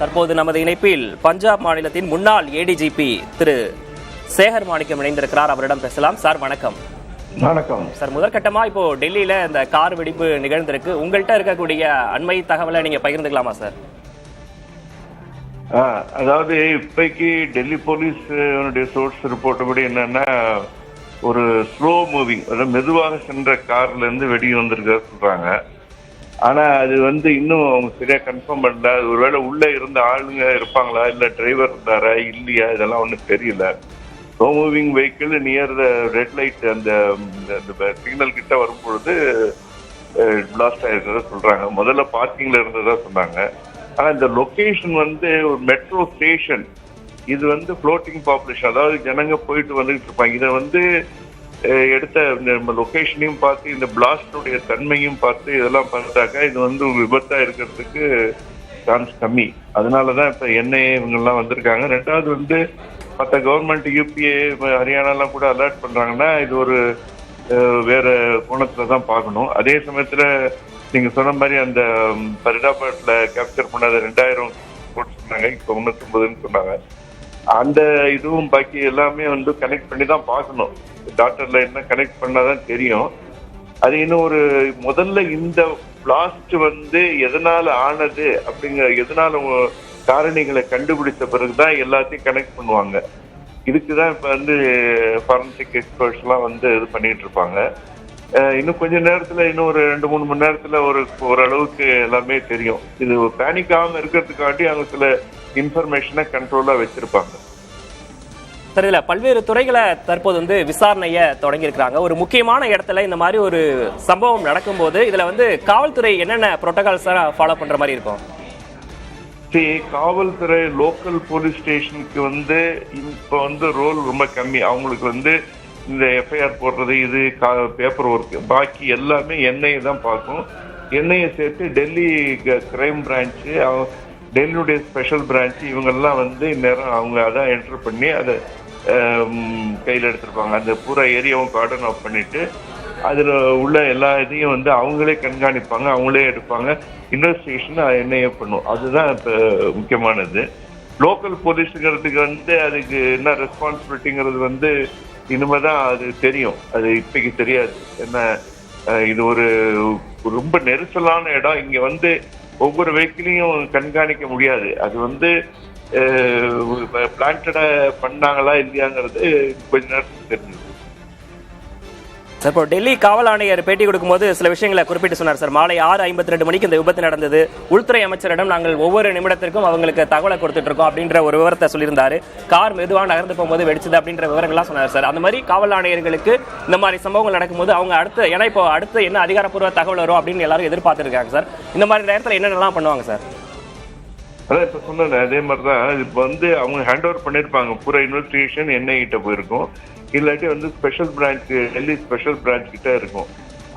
தற்போது நமது இணைப்பில் பஞ்சாப் மாநிலத்தின் முன்னாள் ஏடிஜிபி திரு சேகர் மாணிக்கம் இணைந்திருக்கிறார். அவரிடம் பேசலாம். சார் வணக்கம். வணக்கம் சார், முதற்கட்டமா இப்போ டெல்லியில இந்த கார் வெடிப்பு நிகழ்ந்திருக்கு. உங்கள்கிட்ட இருக்கக்கூடிய அண்மை தகவலை நீங்க பகிர்ந்துக்கலாமா சார்? அதாவது இப்பைக்கு டெல்லி போலீஸ் சோர்ஸ் ரிப்போர்ட் படி என்னன்னா, ஒரு ஸ்லோ மூவிங், மெதுவாக சென்ற கார்ல இருந்து வெடி வந்திருக்க சொல்றாங்க. ஆனா அது இன்னும் அவங்க சரியா கன்ஃபார்ம் பண்ணல. ஒருவேளை உள்ள இருந்த ஆளுங்க இருப்பாங்களா, இல்ல டிரைவர் இருந்தாரா இல்லையா, இதெல்லாம் ஒன்றும் தெரியல. Slow moving vehicle near the red light அந்த சிக்னல் கிட்ட வரும்பொழுது பிளாஸ்ட் ஆயிருக்கிறத சொல்றாங்க. முதல்ல பார்க்கிங்ல இருந்ததா சொன்னாங்க. ஆனா இந்த லொகேஷன் ஒரு மெட்ரோ ஸ்டேஷன். இது ஃப்ளோட்டிங் பாப்புலேஷன், அதாவது ஜனங்க போயிட்டு வந்துகிட்டு இருப்பாங்க. இதை எடுத்த நம்ம லொகேஷனையும் பார்த்து இந்த பிளாஸ்டுடைய தன்மையும் பார்த்து இதெல்லாம் பார்த்தாக்கா இது ஒரு விபத்தா இருக்கிறதுக்கு சான்ஸ் கம்மி. அதனாலதான் இப்ப என்ஐஏ இவங்கெல்லாம் வந்திருக்காங்க. ரெண்டாவது மற்ற கவர்மெண்ட் யூபிஏ ஹரியானாலாம் கூட அலர்ட் பண்றாங்கன்னா இது ஒரு வேற கோணத்துல தான் பார்க்கணும். அதே சமயத்துல நீங்க சொன்ன மாதிரி அந்த பரிதாபாத்ல கேப்சர் பண்ணாத 2000 சொன்னாங்க, இப்ப 99 சொன்னாங்க. அந்த இதுவும் பாக்கி எல்லாமே கனெக்ட் பண்ணி தான் பார்க்கணும். டாட்டர் லைன்ல கனெக்ட் பண்ணாதான் தெரியும். அது இன்னும் முதல்ல இந்த பிளாஸ்ட் எதனால ஆனது எதனால காரணிகளை கண்டுபிடிச்ச பிறகுதான் எல்லாத்தையும் கனெக்ட் பண்ணுவாங்க. இதுக்குதான் இப்ப ஃபாரன்சிக் எக்ஸ்பர்ட்ஸ் எல்லாம் இது பண்ணிட்டு இருப்பாங்க. இன்னும் கொஞ்ச நேரத்துல இன்னும் ஒரு 2-3 மணி நேரத்துல ஓரளவுக்கு எல்லாமே தெரியும். இது பேனிக்காம இருக்கிறதுக்காண்டி அவங்க சில இன்ஃபர்மேஷனை கண்ட்ரோலா வச்சிருப்பாங்க. சார், இதுல பல்வேறு துறைகளை தற்போது விசாரணைய தொடங்கி இருக்கிறாங்க. ஒரு முக்கியமான இடத்துல இந்த மாதிரி ஒரு சம்பவம் நடக்கும் போது இதுல காவல்துறை என்னென்ன புரோட்டோகால்ஸ் ஃபாலோ பண்ற மாதிரி இருக்கும்? காவல்துறை லோக்கல் போலீஸ் ஸ்டேஷனுக்கு இப்ப ரோல் ரொம்ப கம்மி. அவங்களுக்கு இந்த எஃப்ஐஆர் போடுறது, இது பேப்பர் ஒர்க், பாக்கி எல்லாமே என்ஐஏ தான் பார்க்கும். என்ஐஏ சேர்த்து டெல்லி கிரைம் பிரான்ச்சு, டெல்லியுடைய ஸ்பெஷல் பிரான்ச், இவங்கெல்லாம் இந்நேரம் அவங்க அதான் என்டர் பண்ணி அதை கையில் எடுத்திருப்பாங்க. அந்த பூரா ஏரியாவும் கார்டன் ஆஃப் பண்ணிட்டு அதுல உள்ள எல்லா இதையும் அவங்களே கண்காணிப்பாங்க, அவங்களே எடுப்பாங்க. இன்வெஸ்டிகேஷன் என்ஐஏ பண்ணும். அதுதான் இப்ப முக்கியமானது. லோக்கல் போலீஸுங்கிறதுக்கு அதுக்கு என்ன ரெஸ்பான்சிபிலிட்டிங்கிறது இனிமேதான் அது தெரியும். அது இப்பைக்கு தெரியாது. என்ன இது ரொம்ப நெரிசலான இடம். இங்க ஒவ்வொரு வெஹிக்கிளையும் கண்காணிக்க முடியாது. அது பிளான்டடா பண்ணாங்களா இல்லையாங்கிறது கொஞ்ச நேரத்துக்கு தெரிஞ்சது. சார், இப்போ டெல்லி காவல் ஆணையர் பேட்டி கொடுக்கும்போது சில விஷயங்களை குறிப்பிட்டு சொன்னார். சார், மாலை 6:52 மணிக்கு இந்த விபத்து நடந்தது. உள்துறை அமைச்சரிடம் நாங்கள் ஒவ்வொரு நிமிடத்திற்கும் அவங்களுக்கு தகவலை கொடுத்துட்டு இருக்கோம் அப்படின்ற ஒரு விவரத்தை சொல்லியிருந்தாரு. கார் மெதுவாக நகர்ந்து போகும்போது வெடிச்சது அப்படின்ற விவரங்கள்லாம் சொன்னார். சார், அந்த மாதிரி காவல் ஆணையர்களுக்கு இந்த மாதிரி சம்பவங்கள் நடக்கும்போது அவங்க ஏன்னா இப்போ அடுத்து என்ன அதிகாரப்பூர்வ தகவல் வரும் அப்படின்னு எல்லாரும் எதிர்பார்த்துருக்காங்க. சார், இந்த மாதிரி நேரத்தில் என்னென்னலாம் பண்ணுவாங்க சார்? அதான் இப்ப சொன்ன அதே மாதிரிதான் இப்ப அவங்க ஹேண்ட் ஓவர் பண்ணிருப்பாங்க. பூரா இன்வெஸ்டிகேஷன் என்ஐ கிட்ட போயிருக்கும். இல்லாட்டி special branch, Delhi special branch கிட்ட இருக்கும்.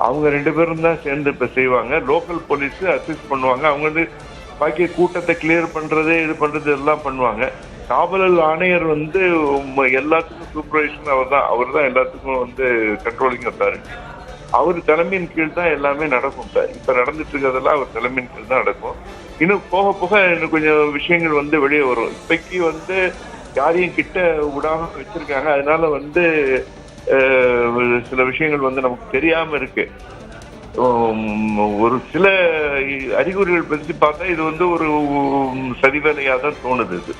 அவங்க 2 பேரும் தான் சேர்ந்து இப்ப செய்வாங்க. லோக்கல் போலீஸ் அசிஸ்ட் பண்ணுவாங்க. அவங்க பாக்கி கூட்டத்தை கிளியர் பண்றது, இது பண்றது எல்லாம் பண்ணுவாங்க. காவல் ஆணையர் எல்லாத்துக்கும் சூப்பர்வைசன் அவர் தான் எல்லாத்துக்கும் கண்ட்ரோலிங் அத்தாரிட்டி. அவர் தலைமையின் கீழ் தான் எல்லாமே நடக்கும். இப்ப நடந்துட்டு இருக்கிறதெல்லாம் அவர் தலைமையின் கீழ் தான் நடக்கும். இன்னும் போக போக இன்னும் கொஞ்சம் விஷயங்கள் வெளியே வரும். இப்பைக்கு யாரையும் கிட்ட விடாம வச்சிருக்காங்க. அதனால சில விஷயங்கள் நமக்கு தெரியாம இருக்கு. ஒரு சில அறிகுறிகள் பற்றி பார்த்தா இது ஒரு சதிவேலையா தான் தோணுது. இது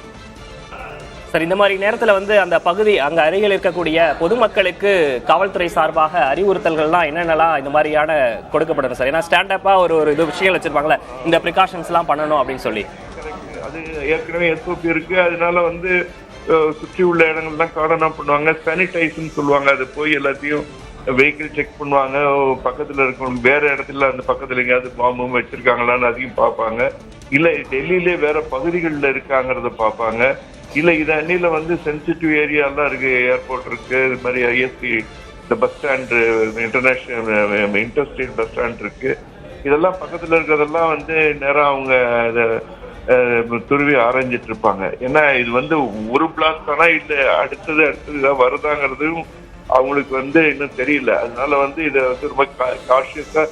சார், இந்த மாதிரி நேரத்தில் அந்த பகுதி அங்கே அருகில் இருக்கக்கூடிய பொதுமக்களுக்கு காவல்துறை சார்பாக அறிவுறுத்தல்கள்லாம் என்னென்னலாம் இந்த மாதிரியான கொடுக்கப்படும் சார்? ஏன்னா ஸ்டாண்டப்பா ஒரு இது விஷயங்கள் வச்சிருப்பாங்களே, இந்த ப்ரிகாஷன்ஸ் எல்லாம் பண்ணணும் அப்படின்னு சொல்லி. அது ஏற்கனவே எஸ்ஓபி இருக்கு. அதனால சுற்றி உள்ள இடங்கள்லாம் கார்டன் ஆஃப் பண்ணுவாங்க. சானிடைஸ்ன்னு சொல்லுவாங்க. அது போய் எல்லாத்தையும் வெஹிக்கிள் செக் பண்ணுவாங்க. பக்கத்துல இருக்கவங்க வேற இடத்துல அந்த பக்கத்துல எங்கேயாவது பாம்பும் வச்சிருக்காங்களான்னு அதையும் பார்ப்பாங்க. இல்ல டெல்லியிலே வேற பகுதிகளில் இருக்காங்கிறத பார்ப்பாங்க. இல்ல இது அன்னில சென்சிட்டிவ் ஏரியா எல்லாம் இருக்கு. ஏர்போர்ட் இருக்கு, இது மாதிரி ஐஎஸ்சி, இந்த bus stand, international interstate bus stand இருக்கு. இதெல்லாம் பக்கத்துல இருக்கிறதெல்லாம் நேரம் அவங்க துருவி ஆராய்ஞ்சிட்டு இருப்பாங்க. ஏன்னா இது ஒரு பிளாஸ்ட் தானா இல்ல அடுத்தது வருதாங்கிறதும் அவங்களுக்கு இன்னும் தெரியல. அதனால இதை ரொம்ப காஷியஸா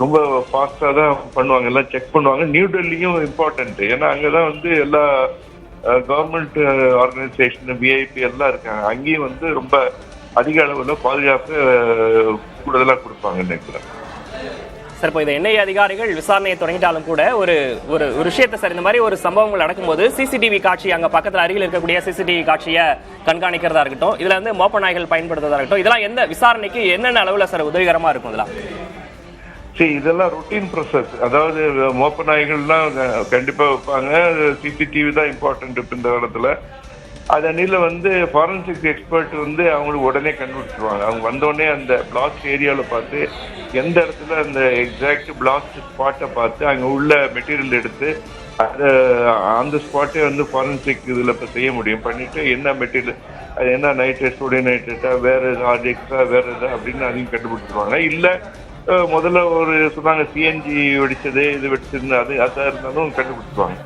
ரொம்ப ஃபாஸ்டா தான் பண்ணுவாங்க, எல்லாம் செக் பண்ணுவாங்க. நியூ டெல்லியும் இம்பார்ட்டன்ட், ஏன்னா அங்கதான் வந்து எல்லா கவர்மெண்ட் ஆர்கனைசேஷன் விஐபி எல்லாம் இருக்காங்க. அங்கேயும் வந்து ரொம்ப அதிக அளவுல பாதுகாப்பு கூடுதலா கொடுப்பாங்க நினைக்கிறேன். சார், இப்போ இந்த என்ஐஏ அதிகாரிகள் விசாரணையை தொடங்கிட்டாலும் கூட ஒரு ஒரு ஒரு விஷயத்தை சார், இந்த மாதிரி ஒரு சம்பவங்கள் நடக்கும்போது சிசிடிவி காட்சி அங்க பக்கத்துல அருகில் இருக்கக்கூடிய சிசிடிவி காட்சியை கண்காணிக்கிறதா இருக்கட்டும், இதுல வந்து மோப்ப நாய்கள் பயன்படுத்துறதா இருக்கட்டும், இதெல்லாம் எந்த விசாரணைக்கு என்னென்ன அளவுல சார் உதவிகரமா இருக்கும்? இதெல்லாம் சரி, இதெல்லாம் ரொட்டீன் ப்ரொசஸ். அதாவது மோப்ப நாய்கள்லாம் கண்டிப்பா வைப்பாங்க. சிசிடிவி தான் இம்பார்ட்டன்ட் இந்த காலத்துல. அதனில வந்து ஃபாரன்சிக் எக்ஸ்பர்ட் வந்து அவங்களுக்கு உடனே கண்டுபிடிச்சிருவாங்க. அவங்க வந்தோடனே அந்த பிளாஸ்ட் ஏரியாவில் பார்த்து எந்த இடத்துல அந்த எக்ஸாக்ட் பிளாஸ்ட் ஸ்பாட்டை பார்த்து அங்கே உள்ள மெட்டீரியல் எடுத்து அதை அந்த ஸ்பாட்டே வந்து ஃபாரன்சிக் இதில் இப்போ செய்ய முடியும். பண்ணிட்டு என்ன மெட்டீரியல், அது என்ன நைட்ரேட், சோடியம் நைட்ரேட்டா, வேற ஏதாவது எக்ஸ்ட்ரா வேற எதாவது அப்படின்னு அதையும் கண்டுபிடிச்சிருவாங்க. இல்லை முதல்ல ஒரு சொன்னாங்க சிஎன்ஜி வெடிச்சது, இது வெடிச்சிருந்து அது அதாக இருந்தாலும் கண்டுபிடிச்சிருவாங்க.